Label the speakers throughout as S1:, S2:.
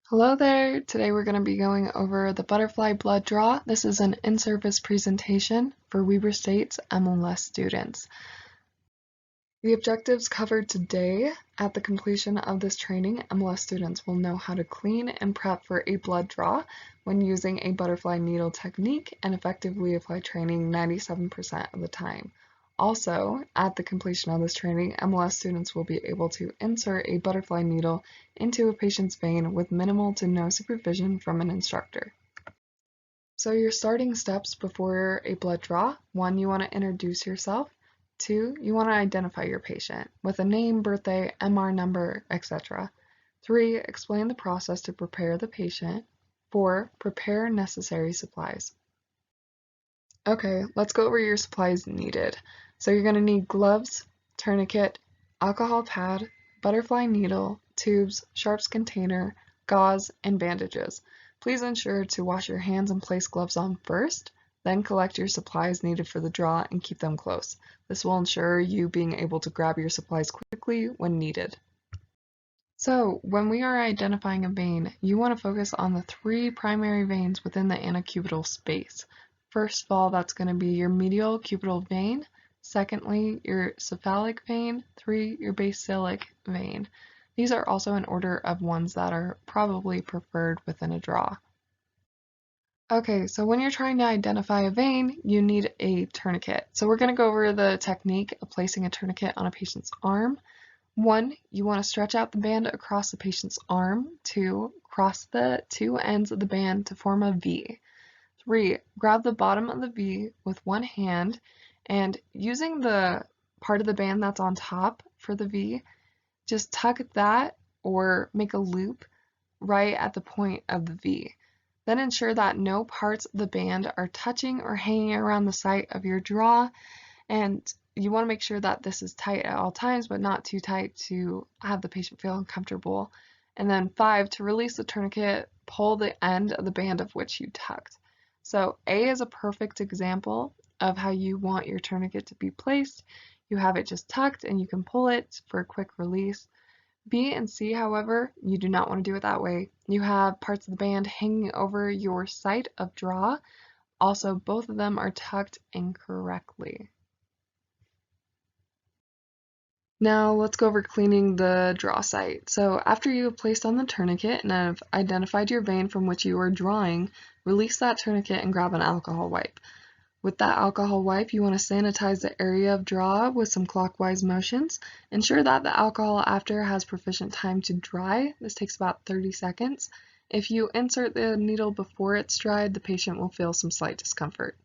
S1: Hello there! Today we're going to be going over the butterfly blood draw. This is an in-service presentation for Weber State's MLS students. The objectives covered today: at the completion of this training, MLS students will know how to clean and prep for a blood draw when using a butterfly needle technique and effectively apply training 97% of the time. Also, at the completion of this training, MLS students will be able to insert a butterfly needle into a patient's vein with minimal to no supervision from an instructor. So your starting steps before a blood draw: 1, you want to introduce yourself. 2, you want to identify your patient with a name, birthday, MR number, etc. 3, explain the process to prepare the patient. 4, prepare necessary supplies. Okay, let's go over your supplies needed. So you're going to need gloves, tourniquet, alcohol pad, butterfly needle, tubes, sharps container, gauze, and bandages. Please ensure to wash your hands and place gloves on first, then collect your supplies needed for the draw and keep them close. This will ensure you being able to grab your supplies quickly when needed. So, when we are identifying a vein, you want to focus on the 3 primary veins within the antecubital space. First of all, that's going to be your medial cubital vein. Secondly, your cephalic vein. 3, your basilic vein. These are also in order of ones that are probably preferred within a draw. Okay, so when you're trying to identify a vein, you need a tourniquet. So we're going to go over the technique of placing a tourniquet on a patient's arm. 1, you want to stretch out the band across the patient's arm. 2, cross the 2 ends of the band to form a V. 3, grab the bottom of the V with one hand, and using the part of the band that's on top for the V, just tug that or make a loop right at the point of the V. Then ensure that no parts of the band are touching or hanging around the site of your draw, and you want to make sure that this is tight at all times, but not too tight to have the patient feel uncomfortable. And then 5, to release the tourniquet, pull the end of the band of which you tucked. So A is a perfect example of how you want your tourniquet to be placed. You have it just tucked and you can pull it for a quick release. B and C, however, you do not want to do it that way. You have parts of the band hanging over your site of draw. Also, both of them are tucked incorrectly. Now let's go over cleaning the draw site. So after you have placed on the tourniquet and have identified your vein from which you are drawing, release that tourniquet and grab an alcohol wipe. With that alcohol wipe, you want to sanitize the area of draw with some clockwise motions. Ensure that the alcohol after has sufficient time to dry. This takes about 30 seconds. If you insert the needle before it's dried, the patient will feel some slight discomfort.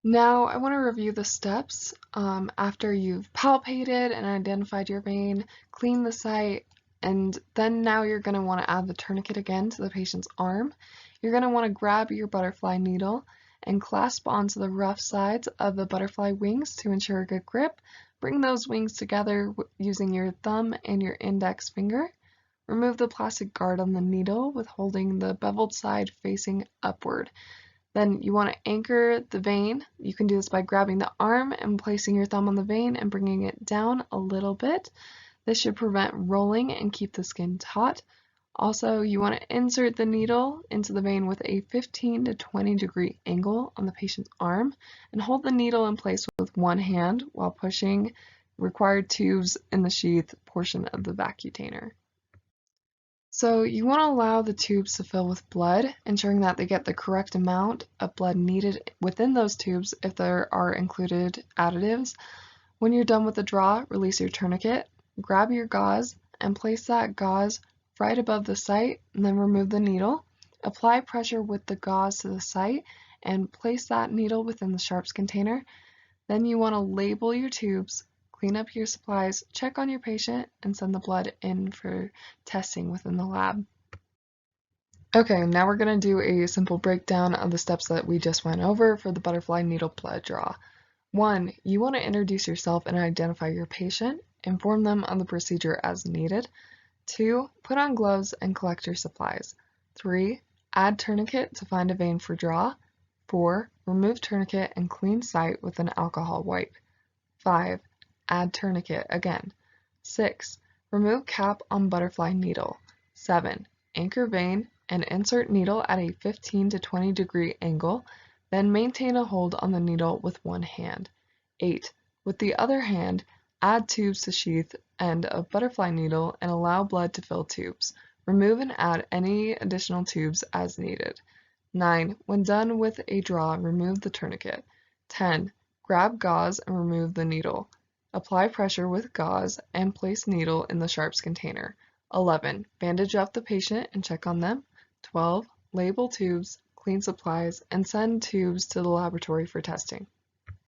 S1: Now I want to review the steps after you've palpated and identified your vein, clean the site, and then now you're going to want to add the tourniquet again to the patient's arm. You're going to want to grab your butterfly needle and clasp onto the rough sides of the butterfly wings to ensure a good grip. Bring those wings together using your thumb and your index finger. Remove the plastic guard on the needle with holding the beveled side facing upward. Then you want to anchor the vein. You can do this by grabbing the arm and placing your thumb on the vein and bringing it down a little bit. This should prevent rolling and keep the skin taut. Also, you want to insert the needle into the vein with a 15 to 20 degree angle on the patient's arm and hold the needle in place with one hand while pushing required tubes in the sheath portion of the vacutainer. So you want to allow the tubes to fill with blood, ensuring that they get the correct amount of blood needed within those tubes if there are included additives. When you're done with the draw, release your tourniquet, grab your gauze, and place that gauze right above the site, and then remove the needle. Apply pressure with the gauze to the site, and place that needle within the sharps container. Then you want to label your tubes, clean up your supplies, check on your patient, and send the blood in for testing within the lab. Okay, now we're going to do a simple breakdown of the steps that we just went over for the butterfly needle blood draw. 1, you want to introduce yourself and identify your patient. Inform them on the procedure as needed. 2, put on gloves and collect your supplies. 3, add tourniquet to find a vein for draw. 4, remove tourniquet and clean site with an alcohol wipe. 5, add tourniquet again. 6, remove cap on butterfly needle. 7, anchor vein, and insert needle at a 15 to 20 degree angle, then maintain a hold on the needle with one hand. 8. With the other hand, add tubes to sheath end of butterfly needle and allow blood to fill tubes. Remove and add any additional tubes as needed. 9. When done with a draw, remove the tourniquet. 10. Grab gauze and remove the needle. Apply pressure with gauze and place needle in the sharps container. 11. Bandage up the patient and check on them. 12. Label tubes, clean supplies, and send tubes to the laboratory for testing.